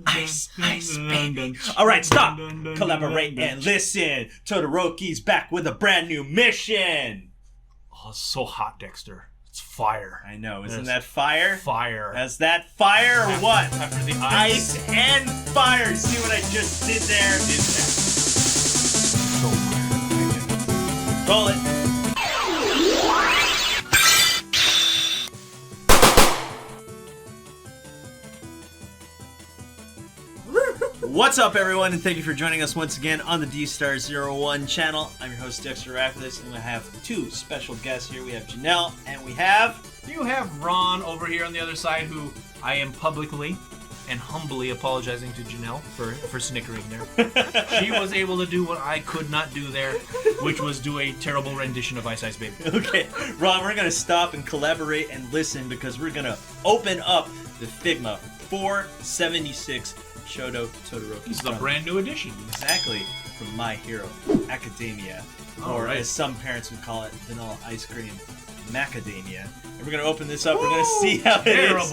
Ice, baby. All right, stop. Collaborate and listen. Todoroki's back with a brand new mission. Oh, it's so hot, Dexter. It's fire. I know. Isn't that fire? Fire. Is that fire or what? After the ice and fire. See what I just did there? So fire. Roll it. What's up, everyone, and thank you for joining us once again on the Dstar01 channel. I'm your host, Dexter Arafiles, and we have two special guests here. We have Janelle, and we have... You have Ron over here on the other side, who I am publicly and humbly apologizing to Janelle for snickering there. She was able to do what I could not do there, which was do a terrible rendition of Ice Ice Baby. Okay, Ron, we're going to stop and collaborate and listen because we're going to open up the Figma 476 Shoto Todoroki. This is a brand new edition. Exactly, from My Hero Academia. Or as some parents would call it, vanilla ice cream macadamia. And we're going to open this up. We're going to see how it is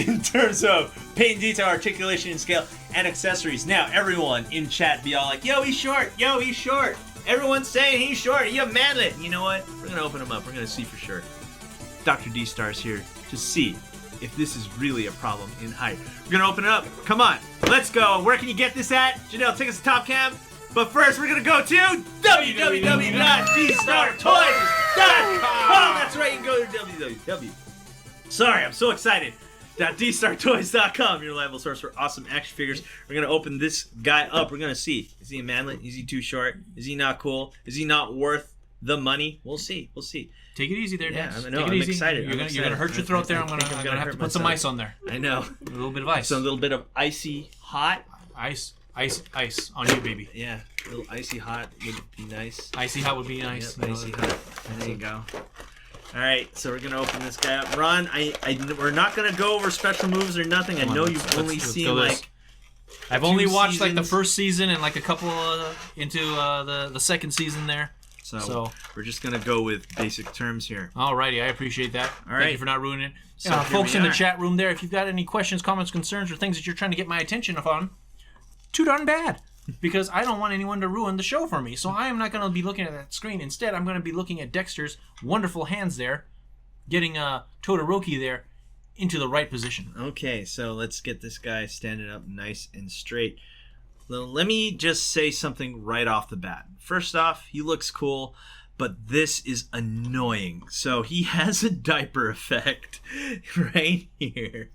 in terms of paint, detail, articulation, and scale, and accessories. Now, everyone in chat be all like, yo, he's short. Yo, he's short. Everyone's saying he's short. You manlet. You know what? We're going to open him up. We're going to see for sure. Dr. D-Star's here to see if this is really a problem in height. We're going to open it up. Come on. Let's go. Where can you get this at? Janelle, take us to Top Cam. But first, we're going to go to www.dstartoys.com. That's right. You can go to www. Sorry, I'm so excited. .dstartoys.com, your reliable source for awesome action figures. We're going to open this guy up. We're going to see. Is he a manlet? Is he too short? Is he not cool? Is he not worth the money? We'll see. We'll see. Take it easy there, yeah, Dex. I know. I'm excited. You're gonna hurt your throat there. I'm gonna have to put some ice on there. I know. A little bit of ice. So a little bit of icy hot. Ice on you, baby. Yeah, a little icy hot would be nice. Icy hot would be nice. Yep, icy hot. There you go. All right, so we're gonna open this guy up. Ron, we're not gonna go over special moves or nothing. I know you've only seen like. I've only watched like the first season and like a couple into the second season there. So we're just going to go with basic terms here. Alrighty, I appreciate that. Thank you for not ruining it. So folks in the chat room there, if you've got any questions, comments, concerns, or things that you're trying to get my attention upon, too darn bad. Because I don't want anyone to ruin the show for me. So I am not going to be looking at that screen. Instead, I'm going to be looking at Dexter's wonderful hands there, getting Todoroki there into the right position. Okay, so let's get this guy standing up nice and straight. Let me just say something right off the bat. First off, he looks cool, but this is annoying. So he has a diaper effect right here.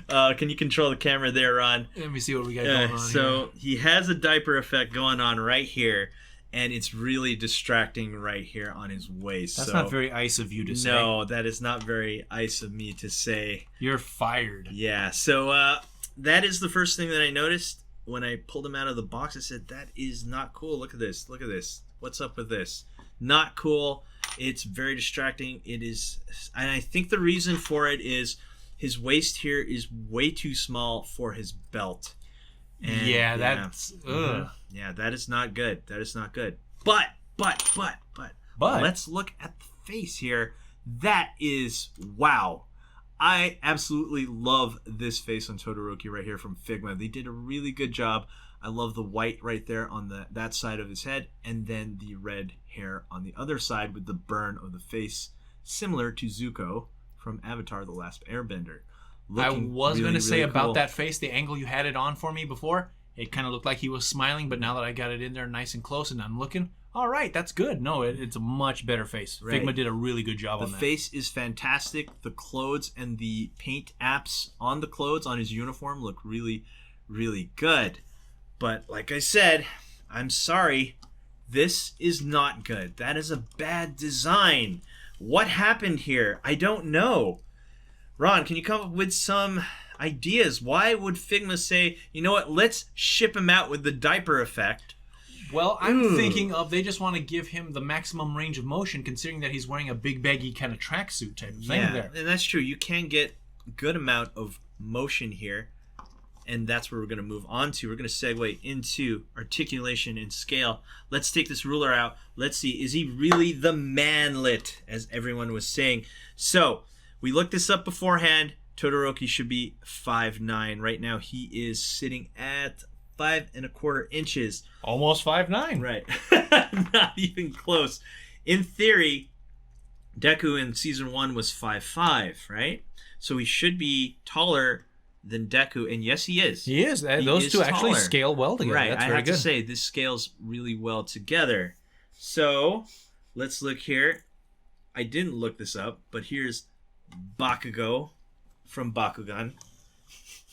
Can you control the camera there, Ron? Let me see what we got going on So he has a diaper effect going on right here, and it's really distracting right here on his waist. That's not very ice of you to say. No, that is not very ice of me to say. You're fired. Yeah, so that is the first thing that I noticed. When I pulled him out of the box, I said, that is not cool. Look at this. Look at this. What's up with this? Not cool. It's very distracting. It is, and I think the reason for it is his waist here is way too small for his belt. And that's... Yeah, that is not good. That is not good. But let's look at the face here. That is, wow. I absolutely love this face on Todoroki right here from Figma. They did a really good job. I love the white right there on that side of his head, and then the red hair on the other side with the burn of the face, similar to Zuko from Avatar: The Last Airbender. I was going to say about that face, the angle you had it on for me before, it kind of looked like he was smiling, but now that I got it in there nice and close and I'm looking, all right, that's good. No, it's a much better face. Right. Figma did a really good job on that. The face is fantastic. The clothes and the paint apps on the clothes on his uniform look really, really good. But like I said, I'm sorry. This is not good. That is a bad design. What happened here? I don't know. Ron, can you come up with some ideas? Why would Figma say, you know what, let's ship him out with the diaper effect? Well, I'm thinking of they just want to give him the maximum range of motion, considering that he's wearing a big baggy kind of tracksuit type of thing there. And that's true. You can get a good amount of motion here. And that's where we're going to move on to. We're going to segue into articulation and scale. Let's take this ruler out. Let's see, is he really the manlet, as everyone was saying? So, we looked this up beforehand. Todoroki should be 5'9". Right now, he is sitting at 5¼ inches. Almost 5'9". Right. Not even close. In theory, Deku in Season 1 was 5'5", right? So he should be taller than Deku, and yes, he is. He is. Those two actually scale well together. Right, That's I very have good. to say, this scales really well together. So, let's look here. I didn't look this up, but here's Bakugo from Bakugan.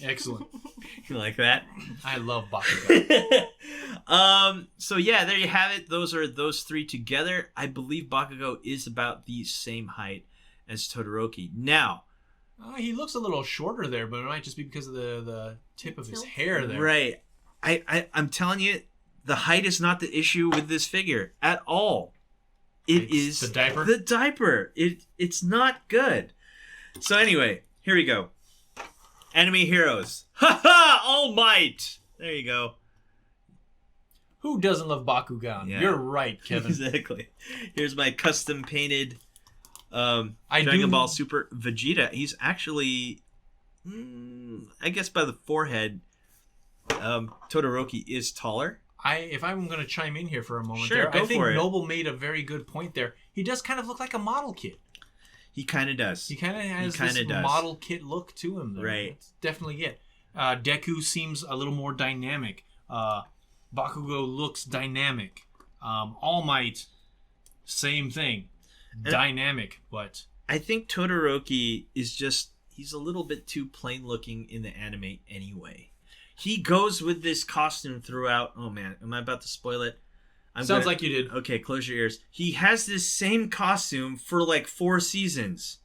Excellent. You like that? I love Bakugo. So yeah, there you have it. Those are those three together. I believe Bakugo is about the same height as Todoroki. Now, He looks a little shorter there, but it might just be because of the tip of his hair there. right. I'm telling you, the height is not the issue with this figure at all. It's the diaper? The diaper. It's not good. So anyway, here we go. Enemy heroes. Ha ha! All Might. There you go. Who doesn't love Bakugan? Yeah. You're right, Kevin. Exactly. Here's my custom painted Dragon Ball Super Vegeta. He's actually, I guess by the forehead, Todoroki is taller. If I'm going to chime in here for a moment, Sure, I think for it. Noble made a very good point there. He does kind of look like a model kit. He kind of does. He kind of has this model kit look to him there. Right. That's definitely it. Deku seems a little more dynamic. Bakugo looks dynamic. All Might, same thing. Dynamic, but... I think Todoroki is he's a little bit too plain looking in the anime anyway. He goes with this costume throughout. Oh man, am I about to spoil it? Sounds like you did. Okay, close your ears. He has this same costume for like 4 seasons.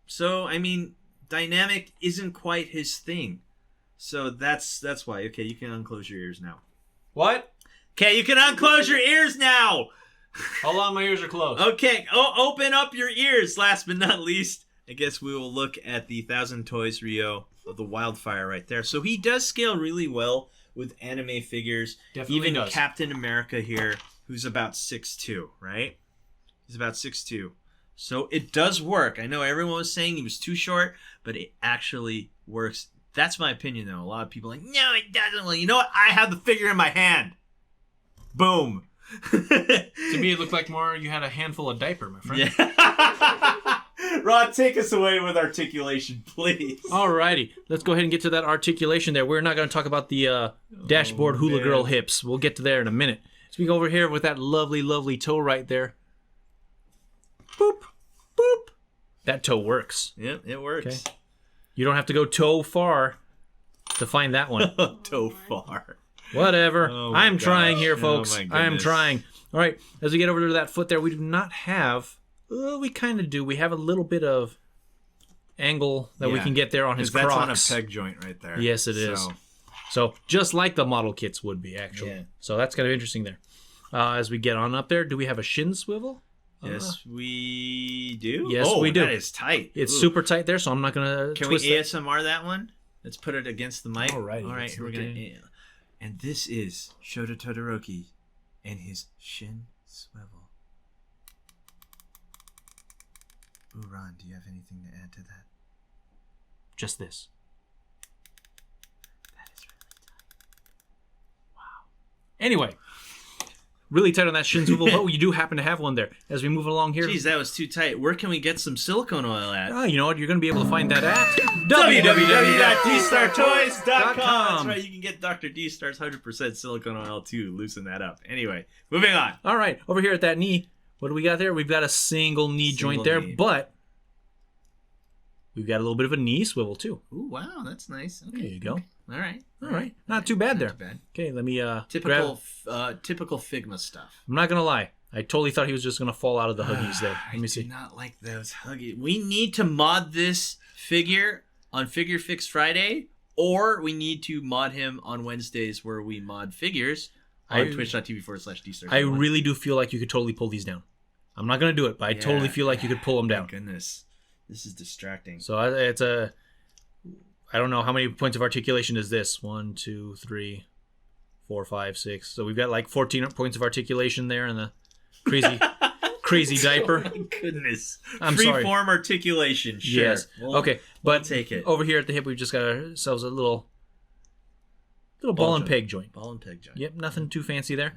So, I mean, dynamic isn't quite his thing. So that's why. Okay, you can unclose your ears now. What? Okay, you can unclose your ears now! Hold on, my ears are closed. Okay, open up your ears. Last but not least, I guess we will look at the 1,000 Toys Rio of the Wildfire right there. So he does scale really well with anime figures. Definitely Even does. Captain America here, who's about 6'2", right? He's about 6'2". So it does work. I know everyone was saying he was too short, but it actually works. That's my opinion, though. A lot of people are like, no, it doesn't. Well, you know what? I have the figure in my hand. Boom. To me, it looked like more you had a handful of diaper, my friend. Yeah. Rod, take us away with articulation, please. Alrighty, let's go ahead and get to that articulation there. We're not going to talk about the dashboard hula girl hips. We'll get to there in a minute. So we go over here with that lovely, lovely toe right there. Boop, boop. That toe works. Yep, it works. Okay. You don't have to go toe far to find that one. Toe far. Whatever. Oh my I'm trying gosh. here, folks. Oh my I am goodness. trying. All right, as we get over to that foot there, we do not have... we kind of do. We have a little bit of angle that we can get there on his Crocs. That's on a peg joint right there. Yes, it is. So just like the model kits would be, actually. Yeah. So that's kind of interesting there. As we get on up there, do we have a shin swivel? Yes, we do. Yes, we do. That is tight. It's Ooh. super tight there, so I'm not going to Can we twist that. ASMR that one? Let's put it against the mic. Alrighty, All right, let's we're look gonna. at it. And this is Shoto Todoroki and his shin swivel. Ooh, Ron, do you have anything to add to that? Just this. That is really tight. Wow. Anyway, really tight on that shin swivel. Oh, you do happen to have one there. As we move along here. Jeez, that was too tight. Where can we get some silicone oil at? Oh, you know what? You're going to be able to find that at www.dstartoys.com. That's www.dstartoys.com. right. You can get Dr. D-Star's 100% silicone oil to loosen that up. Anyway, moving on. All right, over here at that knee, what do we got there? We've got a single knee joint there, knee. but we've got a little bit of a knee swivel too. Ooh, wow, that's nice. Okay. There you go. Okay. All right. All right, not too bad there. Not too bad. Okay, let me Typical, grab. typical Figma stuff. I'm not gonna lie. I totally thought he was just gonna fall out of the huggies there. Let me I see. do not like those huggies. We need to mod this figure on Figure Fix Friday, or we need to mod him on Wednesdays where we mod figures on twitch.tv/dstar01. I really do feel like you could totally pull these down. I'm not gonna do it, but I totally feel like you could pull them down. My goodness, this is distracting. So it's a. I don't know how many points of articulation is this. 1, 2, 3, 4, 5, 6. So we've got like 14 points of articulation there in the crazy diaper. Oh my goodness. I'm sorry. Free-form articulation. Sure. Yes. Okay, but take it. over here at the hip, we've just got ourselves a little ball and peg joint. Ball and peg joint. Yep, nothing too fancy there.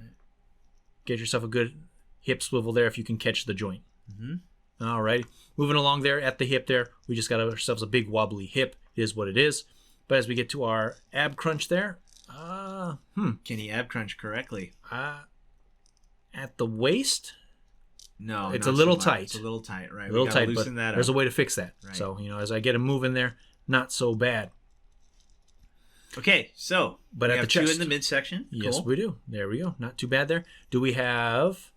Get yourself a good hip swivel there if you can catch the joint. Mm-hmm. All right. Moving along there at the hip there, we just got ourselves a big wobbly hip. It is what it is. But as we get to our ab crunch there, Can he ab crunch correctly? At the waist, no, it's a little tight. It's a little tight, right? A little tight, but that there's up. a way to fix that. Right. So, as I get him moving there, not so bad. Okay, so but we at have the chest, two in the midsection. Yes, Cool. we do. There we go. Not too bad there. Do we have...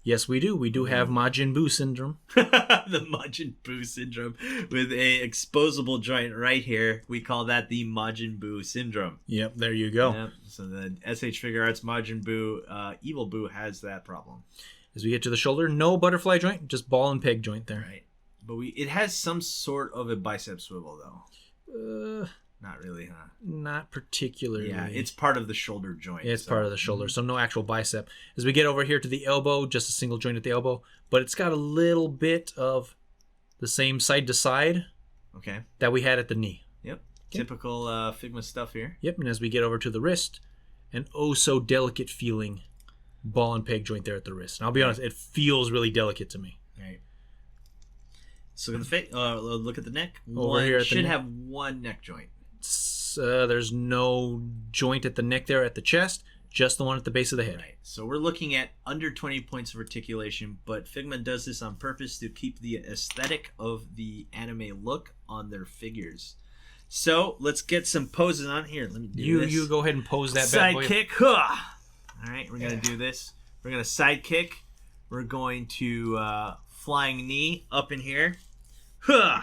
Yes, we do. We do have Majin Buu syndrome. The Majin Buu syndrome with a exposable joint right here. We call that the Majin Buu syndrome. Yep, there you go. Yep. So the SH Figure Arts Majin Buu, Evil Buu has that problem. As we get to the shoulder, no butterfly joint, just ball and peg joint there. Right. But it has some sort of a bicep swivel though. Not really, huh? Not particularly. Yeah, it's part of the shoulder joint. It's part of the shoulder, so no actual bicep. As we get over here to the elbow, just a single joint at the elbow, but it's got a little bit of the same side to side that we had at the knee. Yep. Okay. Typical Figma stuff here. Yep, and as we get over to the wrist, an oh so delicate feeling ball and peg joint there at the wrist. And I'll be honest, it feels really delicate to me. Right. So look at the neck. Over here at the should neck. have one neck joint. There's no joint at the neck there at the chest, just the one at the base of the head. Right. So we're looking at under 20 points of articulation, but Figma does this on purpose to keep the aesthetic of the anime look on their figures. So let's get some poses on here. Let me do this. You go ahead and pose that side bad boy. kick. Huh. All right, we're gonna do this. We're gonna side kick. We're going to flying knee up in here. Huh.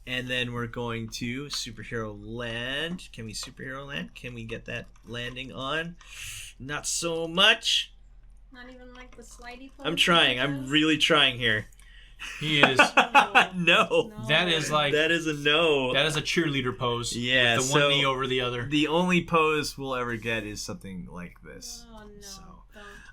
And then we're going to superhero land. Can we superhero land? Can we get that landing on? Not so much. Not even like the slidey pose. I'm trying. I'm really trying here. He is. No. That is like. That is a no. That is a cheerleader pose. Yeah. With the one knee over the other. The only pose we'll ever get is something like this. Oh no. So.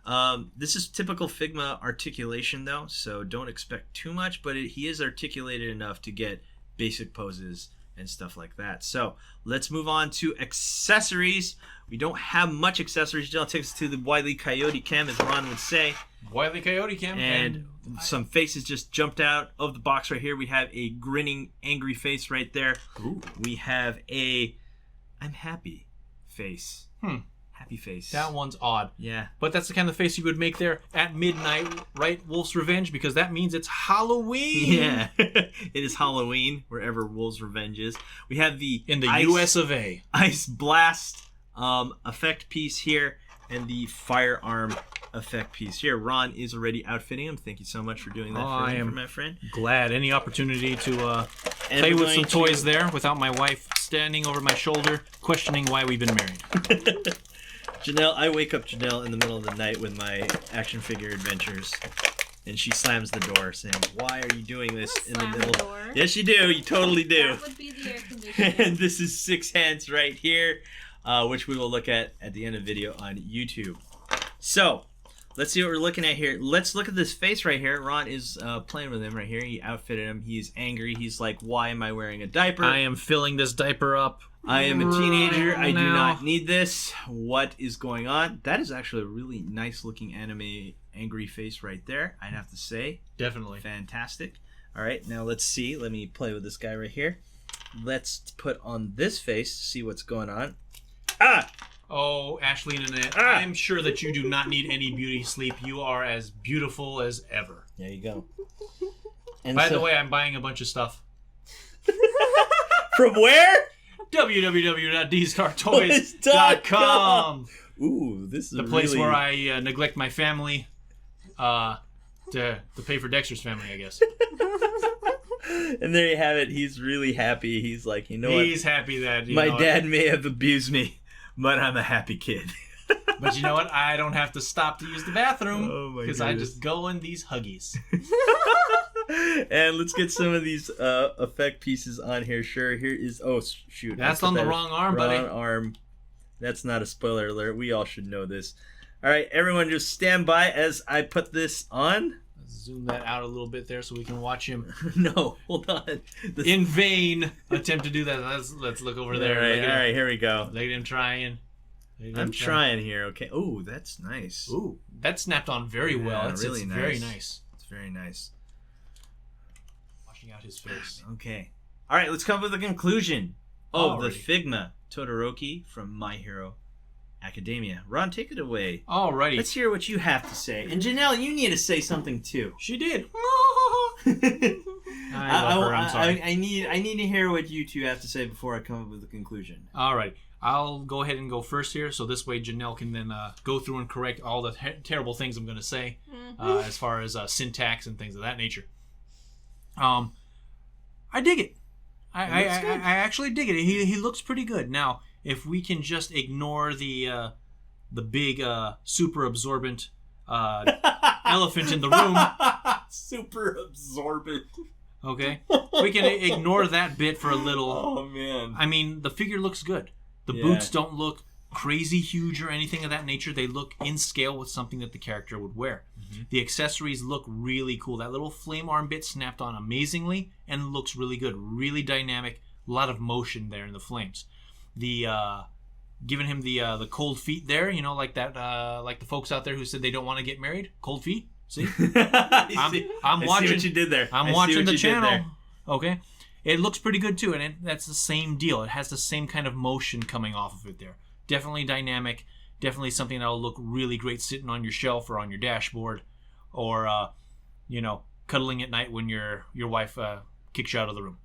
Don't. This is typical Figma articulation though, so don't expect too much, but he is articulated enough to get basic poses and stuff like that. So let's move on to accessories. We don't have much accessories. Janelle takes us to the Wily Coyote cam, as Ron would say. Wily Coyote cam. And some faces just jumped out of the box right here. We have a grinning, angry face right there. Ooh. We have a I'm happy face. Happy face. That one's odd. Yeah. But that's the kind of face you would make there at midnight, right? Wolf's Revenge, because that means it's Halloween. Yeah. It is Halloween, wherever Wolf's Revenge is. We have the in the US of A. Ice Blast effect piece here, and the firearm effect piece here. Ron is already outfitting him. Thank you so much for doing that for my friend. Glad. Any opportunity to play with some toys there without my wife standing over my shoulder questioning why we've been married. Janelle, I wake up Janelle in the middle of the night with my action figure adventures, and she slams the door saying, "Why are you doing this in the middle?" The door. Yes, you do. You totally do. That would be the air conditioning. And this is Six Hands right here, which we will look at the end of the video on YouTube. So let's see what we're looking at here. Let's look at this face right here. Ron is playing with him right here. He outfitted him. He's angry. He's like, "Why am I wearing a diaper? I am filling this diaper up. I am a teenager. I do now. not need this. What is going on?" That is actually a really nice looking anime angry face right there, I'd have to say. Definitely. Fantastic. All right, now let's see. Let me play with this guy right here. Let's put on this face to see what's going on. Ah! Oh, Ashley and Annette, I'm sure that you do not need any beauty sleep. You are as beautiful as ever. There you go. And By the way, I'm buying a bunch of stuff. From where? www.dstar01theme.com. Ooh, this is the place where I neglect my family to pay for Dexter's family, I guess. And there you have it. He's really happy. He's like, you know what? He's happy that my dad may have abused me, but I'm a happy kid. But you know what? I don't have to stop to use the bathroom Oh my because I just go in these Huggies. And let's get some of these effect pieces on here. Sure, here is... Oh, shoot. That's on the wrong arm, buddy. Wrong arm. That's not a spoiler alert. We all should know this. All right, everyone just stand by as I put this on. Zoom that out a little bit there so we can watch him. No, hold on. In vain attempt to do that. Let's look over there. All right, here we go. Look at him trying. I'm trying here, okay. Oh, that's nice. Ooh, that snapped on very well. Yeah, really it's nice. very nice. It's very nice. Washing out his face. Okay. All right, let's come up with a conclusion of the Alrighty. Figma Todoroki from My Hero Academia. Ron, take it away. Alrighty. Let's hear what you have to say. And Janelle, you need to say something too. She did. I love her. I'm sorry. I need to hear what you two have to say before I come up with a conclusion. Alright. I'll go ahead and go first here, so this way Janelle can then go through and correct all the terrible things I'm going to say as far as syntax and things of that nature. I dig it. I actually dig it. He looks pretty good. Now, if we can just ignore the big super absorbent elephant in the room. Super absorbent. Okay? We can ignore that bit for a little. Oh, man. I mean, the figure looks good. The boots don't look crazy huge or anything of that nature. They look in scale with something that the character would wear. Mm-hmm. The accessories look really cool. That little flame arm bit snapped on amazingly and looks really good. Really dynamic. A lot of motion there in the flames. The giving him the cold feet there, you know, like that, like the folks out there who said they don't want to get married. Cold feet. See? I'm watching. See what you did there. I'm watching the channel. Okay. It looks pretty good too, and that's the same deal. It has the same kind of motion coming off of it there. Definitely dynamic. Definitely something that'll look really great sitting on your shelf or on your dashboard, or you know, cuddling at night when your wife kicks you out of the room.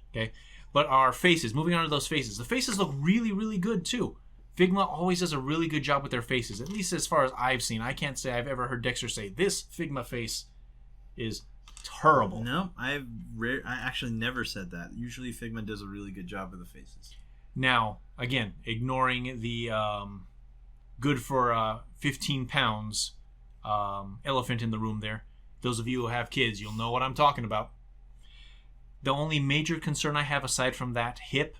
Okay, but our faces. Moving on to those faces. The faces look really, really good too. Figma always does a really good job with their faces, at least as far as I've seen. I can't say I've ever heard Dexter say this Figma face is terrible. No, I actually never said that. Usually Figma does a really good job with the faces. Now, again, ignoring the good for 15 pounds elephant in the room there. Those of you who have kids, you'll know what I'm talking about. The only major concern I have aside from that hip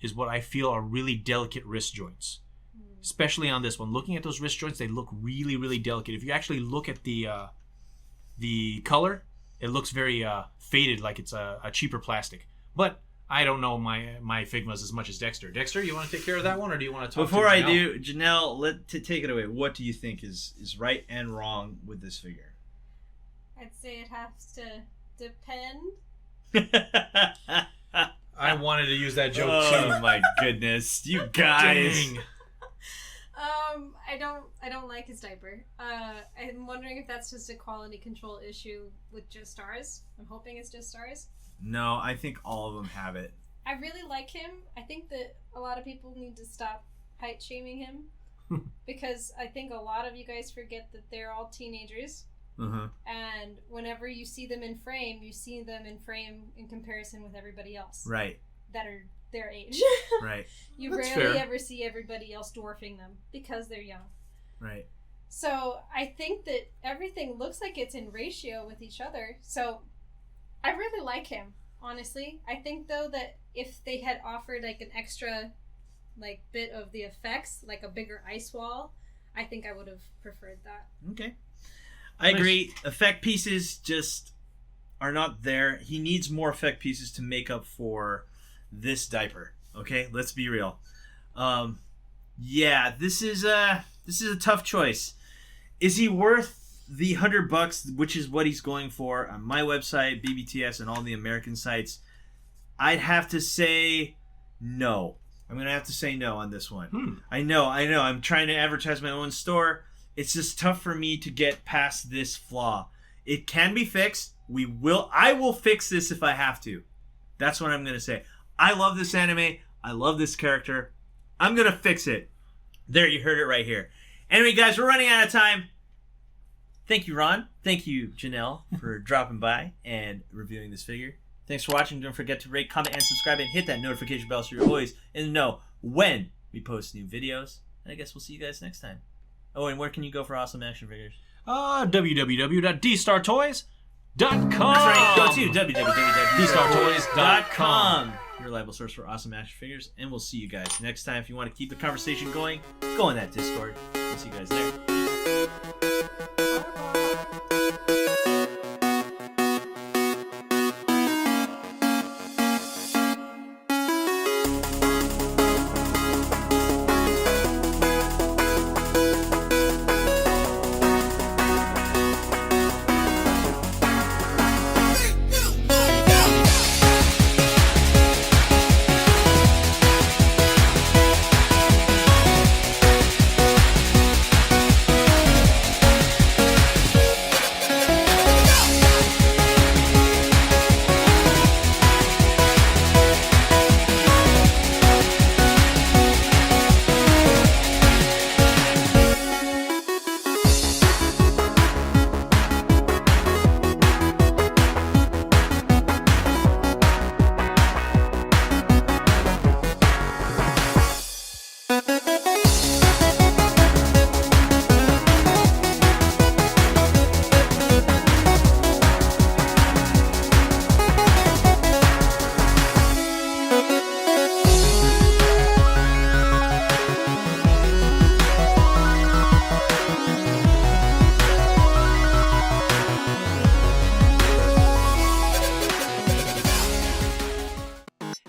is what I feel are really delicate wrist joints. Especially on this one. Looking at those wrist joints, they look really, really delicate. If you actually look at the color, it looks very faded, like it's a cheaper plastic. But I don't know my Figmas as much as Dexter. Dexter, you want to take care of that one, or do you want to talk Before to I Janelle? do, Janelle, take it away. What do you think is right and wrong with this figure? I'd say it has to depend. I wanted to use that joke Oh too. my goodness, you guys! Dang. I don't like his diaper. I'm wondering if that's just a quality control issue with just stars. I'm hoping it's just stars. No, I think all of them have it. I really like him. I think that a lot of people need to stop height shaming him because I think a lot of you guys forget that they're all teenagers. Uh-huh. And whenever you see them in frame, you see them in frame in comparison with everybody else. Right. That are their age. Right. You That's rarely fair. ever see everybody else dwarfing them because they're young. Right. So I think that everything looks like it's in ratio with each other. So I really like him, honestly. I think though that if they had offered like an extra like bit of the effects, like a bigger ice wall, I think I would have preferred that. Okay. I agree. Effect pieces just are not there. He needs more effect pieces to make up for this diaper. Okay, let's be real. Yeah, this is a tough choice. Is he worth the $100, which is what he's going for on my website, BBTS, and all the American sites? I'd have to say no. I'm gonna have to say no on this one. I know. I'm trying to advertise my own store. It's just tough for me to get past this flaw. It can be fixed. I will fix this if I have to. That's what I'm going to say. I love this anime. I love this character. I'm going to fix it. There, you heard it right here. Anyway, guys, we're running out of time. Thank you, Ron. Thank you, Janelle, for dropping by and reviewing this figure. Thanks for watching. Don't forget to rate, comment, and subscribe, and hit that notification bell so you're always in the know when we post new videos. And I guess we'll see you guys next time. Oh, and where can you go for awesome action figures? www.dstar01 That's That's right. Go to www.dstar01theme.com. your reliable source for awesome action figures, and we'll see you guys next time. If you want to keep the conversation going, go in that Discord. We'll see you guys there.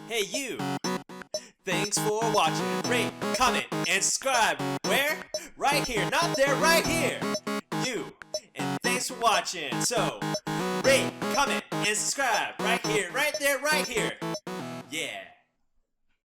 Hey you! Thanks for watching. Rate, comment, and subscribe. Where? Right here. Not there, right here. You. And thanks for watching. So, rate, comment, and subscribe. Right here, right there, right here. Yeah.